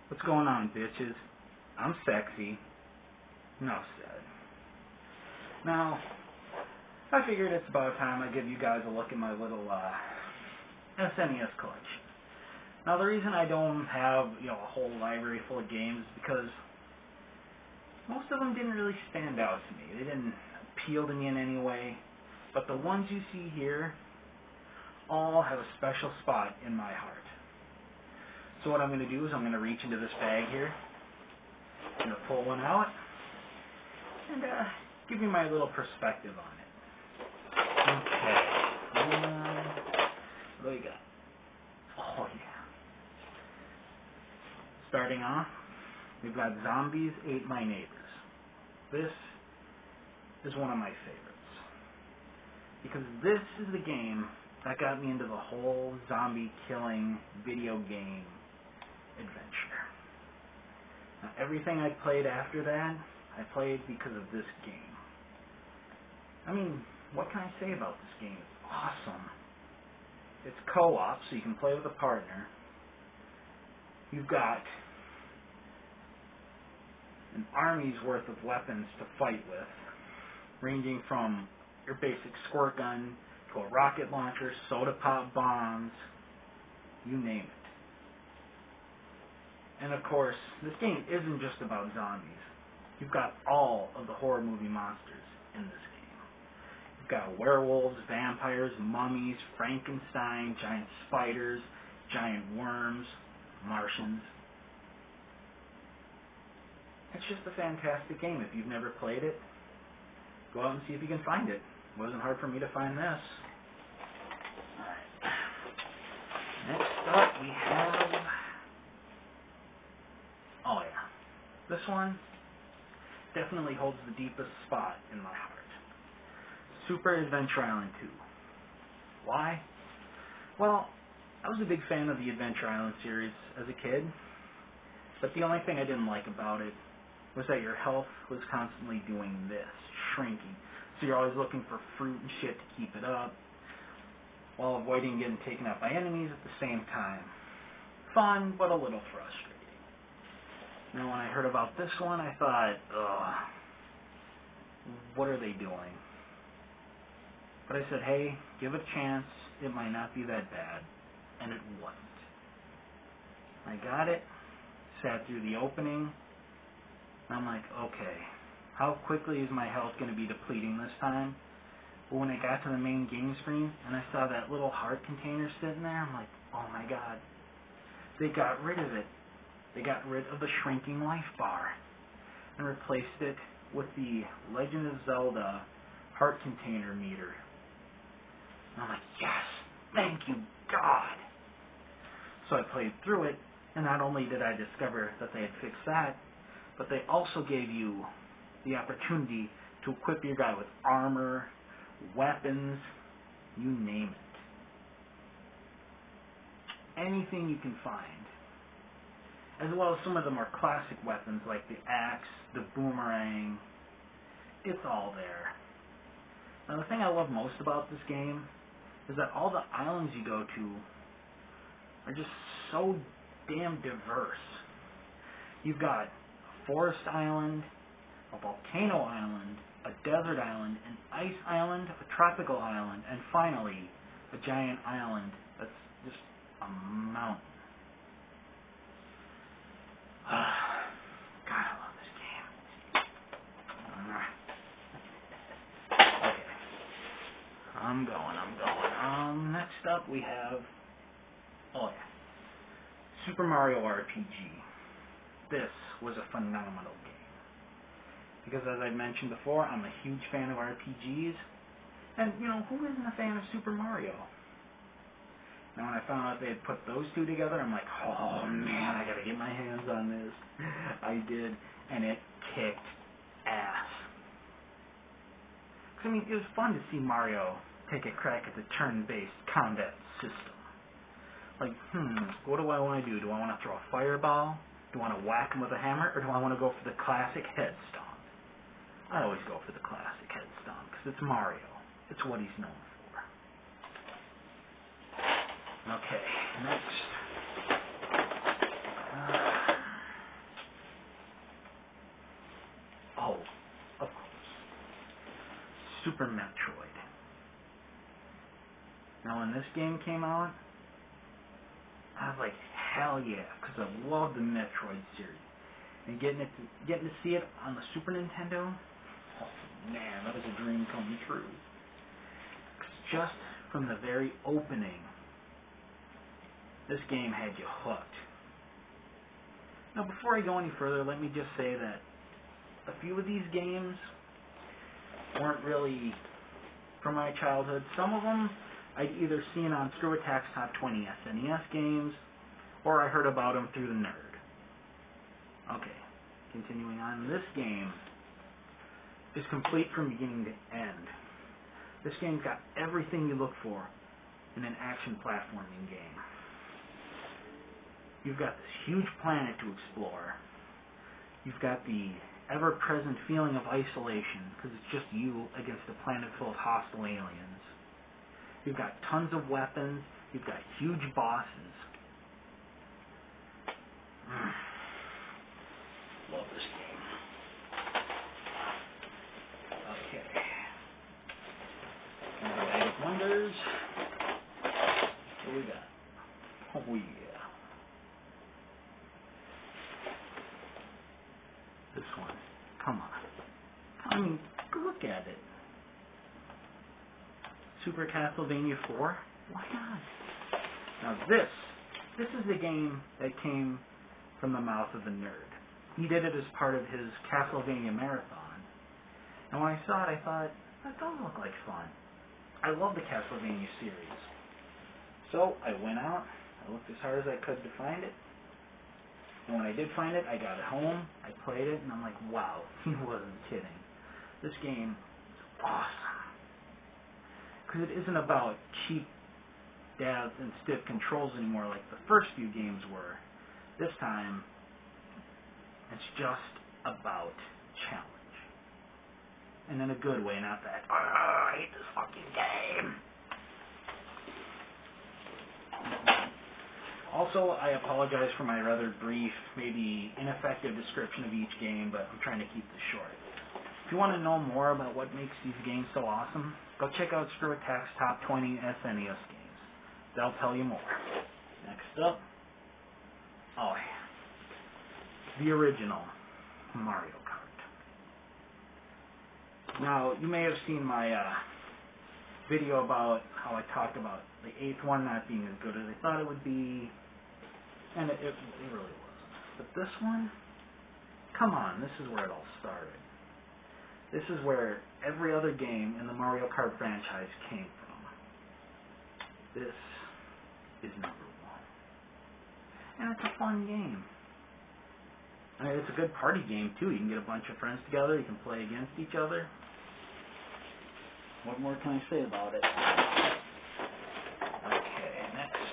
What's going on, bitches? I'm sexy. Enough said. Now, I figured it's about time I give you guys a look at my little SNES collection. Now, the reason I don't have a whole library full of games is because most of them didn't really stand out to me. They didn't appeal to me in any way. But the ones you see here all have a special spot in my heart. So what I'm going to do is I'm going to reach into this bag here. I'm going to pull one out and give you my little perspective on it. Okay. What do we got? Oh, yeah. Starting off, we've got Zombies Ate My Neighbors. This is one of my favorites, because this is the game that got me into the whole zombie killing video game adventure. Now, everything I played after that, I played because of this game. I mean, what can I say about this game? It's awesome. It's co-op, so you can play with a partner. You've got an army's worth of weapons to fight with, ranging from your basic squirt gun to a rocket launcher, soda pop bombs, you name it. And of course, this game isn't just about zombies. You've got all of the horror movie monsters in this game. You've got werewolves, vampires, mummies, Frankenstein, giant spiders, giant worms, Martians. It's just a fantastic game. If you've never played it, go out and see if you can find it. It wasn't hard for me to find this. Alright. Next up we have... Oh yeah. This one definitely holds the deepest spot in my heart. Super Adventure Island 2. Why? Well, I was a big fan of the Adventure Island series as a kid, but the only thing I didn't like about it was that your health was constantly doing this, shrinking. So you're always looking for fruit and shit to keep it up, while avoiding getting taken out by enemies at the same time. Fun, but a little frustrating. Now, when I heard about this one, I thought, ugh, what are they doing? But I said, hey, give it a chance. It might not be that bad. And it wasn't. I got it, sat through the opening, and I'm like, okay, how quickly is my health going to be depleting this time? But when I got to the main game screen, and I saw that little heart container sitting there, I'm like, oh my god. They got rid of it. They got rid of the shrinking life bar and replaced it with the Legend of Zelda heart container meter. And I'm like, yes, thank you, God. So I played through it, and not only did I discover that they had fixed that, but they also gave you the opportunity to equip your guy with armor, weapons, you name it. Anything you can find. As well as some of the more classic weapons like the axe, the boomerang. It's all there. Now, the thing I love most about this game is that all the islands you go to are just so damn diverse. You've got a forest island, a volcano island, a desert island, an ice island, a tropical island, and finally, a giant island that's just a mountain. God, I love this game. Okay. I'm going. Next up we have, oh yeah, Super Mario RPG. This was a phenomenal game. Because as I mentioned before, I'm a huge fan of RPGs. And, who isn't a fan of Super Mario? Now, when I found out they had put those two together, I'm like, oh man, I gotta get my hands on this. I did, and it kicked ass. 'Cause, it was fun to see Mario take a crack at the turn-based combat system. Like, what do I want to do? Do I want to throw a fireball? Do I want to whack him with a hammer? Or do I want to go for the classic head stomp? I always go for the classic head stomp, because it's Mario. It's what he's known for. Okay, next. Super Metroid. Now when this game came out, I was like, hell yeah, because I love the Metroid series. And getting to see it on the Super Nintendo, oh man, that was a dream come true. 'Cause just from the very opening, this game had you hooked. Now before I go any further, let me just say that a few of these games weren't really from my childhood. Some of them I'd either seen on Screw Attack's Top 20 SNES games, or I heard about them through the nerd. Okay, continuing on. This game is complete from beginning to end. This game's got everything you look for in an action platforming game. You've got this huge planet to explore. You've got the ever-present feeling of isolation, because it's just you against a planet full of hostile aliens. You've got tons of weapons. You've got huge bosses. Love this game. Okay. Another bag of wonders. What do we got? Oh yeah. This one. Come on. I mean, look at it. Super Castlevania 4? Why not? Now this is the game that came from the mouth of the nerd. He did it as part of his Castlevania marathon. And when I saw it, I thought, that does look like fun. I love the Castlevania series. So I went out, I looked as hard as I could to find it. And when I did find it, I got it home, I played it, and I'm like, wow, he wasn't kidding. This game is awesome. Because it isn't about cheap dabs and stiff controls anymore like the first few games were. This time, it's just about challenge. And in a good way, not that, oh, I hate this fucking game. Also, I apologize for my rather brief, maybe ineffective description of each game, but I'm trying to keep this short. If you want to know more about what makes these games so awesome, go check out Screw Attack's Top 20 SNES games. They'll tell you more. Next up, oh yeah, the original Mario Kart. Now, you may have seen my video about how I talked about the 8th one not being as good as I thought it would be, and it really wasn't. But this one, come on, this is where it all started. This is where every other game in the Mario Kart franchise came from. This is number one. And it's a fun game. I mean, it's a good party game, too. You can get a bunch of friends together. You can play against each other. What more can I say about it? Okay, next.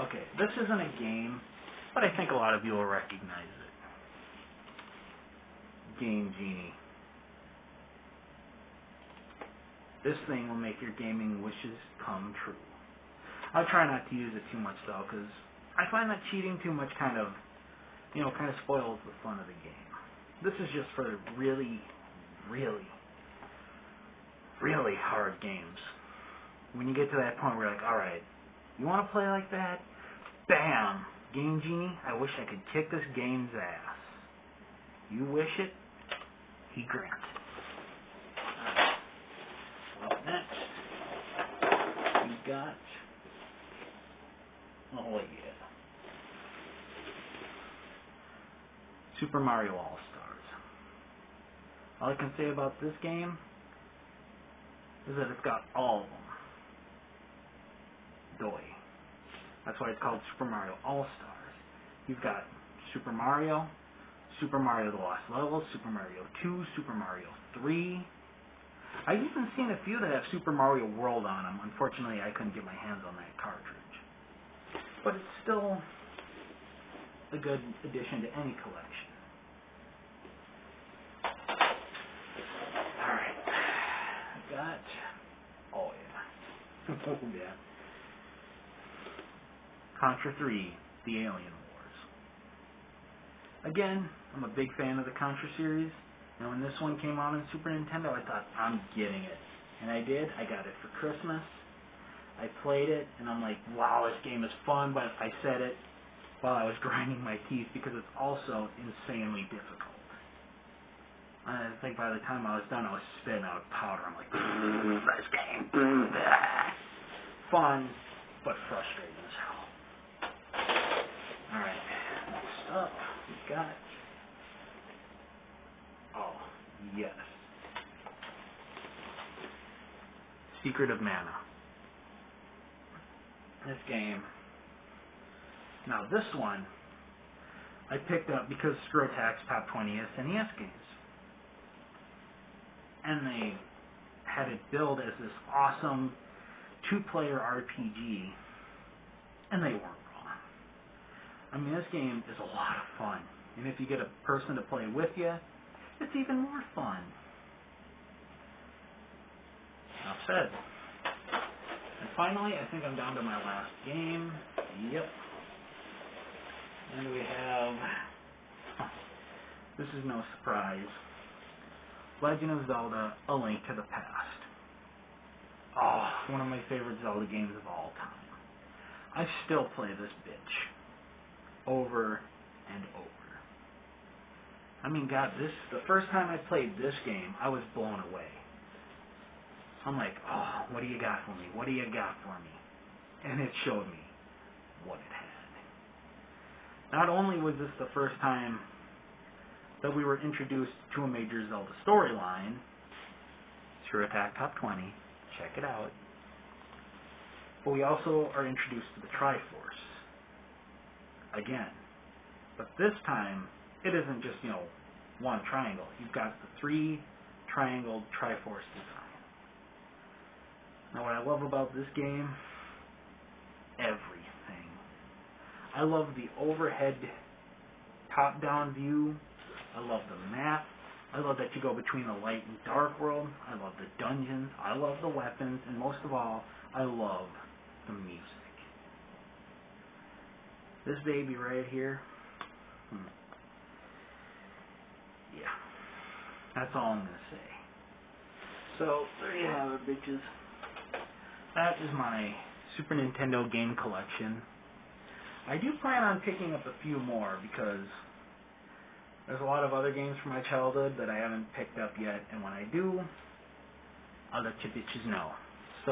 Okay, this isn't a game, but I think a lot of you will recognize it. Game Genie. This thing will make your gaming wishes come true. I try not to use it too much though, because I find that cheating too much kind of spoils the fun of the game. This is just for really, really, really hard games. When you get to that point where you're like, alright, you want to play like that? Bam! Game Genie, I wish I could kick this game's ass. You wish it? He grants it. Up next, we got, oh yeah, Super Mario All-Stars. All I can say about this game is that it's got all of them. Doy. That's why it's called Super Mario All-Stars. You've got Super Mario, Super Mario The Lost Levels, Super Mario 2, Super Mario 3. I've even seen a few that have Super Mario World on them. Unfortunately, I couldn't get my hands on that cartridge. But it's still a good addition to any collection. Alright. I've got... oh yeah. Oh yeah. Contra 3, The Alien Wars. Again, I'm a big fan of the Contra series, And when this one came out on Super Nintendo, I thought, I'm getting it. And I did. I got it for Christmas. I played it, and I'm like, wow, this game is fun, but I said it while I was grinding my teeth because it's also insanely difficult. I think by the time I was done, I was spitting out powder. I'm like, this game. Fun, but frustrating as hell. Alright, next up, we got... Oh, yes. Secret of Mana. This game. Now, this one, I picked up because Screw Attack's top 20 SNES games. And they had it billed as this awesome two-player RPG, and they weren't wrong. I mean, this game is a lot of fun, and if you get a person to play with you, it's even more fun. Enough said. And finally, I think I'm down to my last game. Yep. And we have... This is no surprise. Legend of Zelda: A Link to the Past. Oh, one of my favorite Zelda games of all time. I still play this bitch over and over. I mean, God, the first time I played this game, I was blown away. I'm like, oh, what do you got for me? What do you got for me? And it showed me what it had. Not only was this the first time that we were introduced to a major Zelda storyline, Screw Attack Top 20, check it out, but we also are introduced to the Triforce. Again. But this time, it isn't just, one triangle. You've got the three triangled Triforce design. Now, what I love about this game, everything. I love the overhead top-down view. I love the map. I love that you go between the light and dark world. I love the dungeons. I love the weapons. And most of all, I love the music. This baby right here. Yeah. That's all I'm going to say. So, there you have it, bitches. That is my Super Nintendo game collection. I do plan on picking up a few more because there's a lot of other games from my childhood that I haven't picked up yet, and when I do, I'll let you bitches know. So,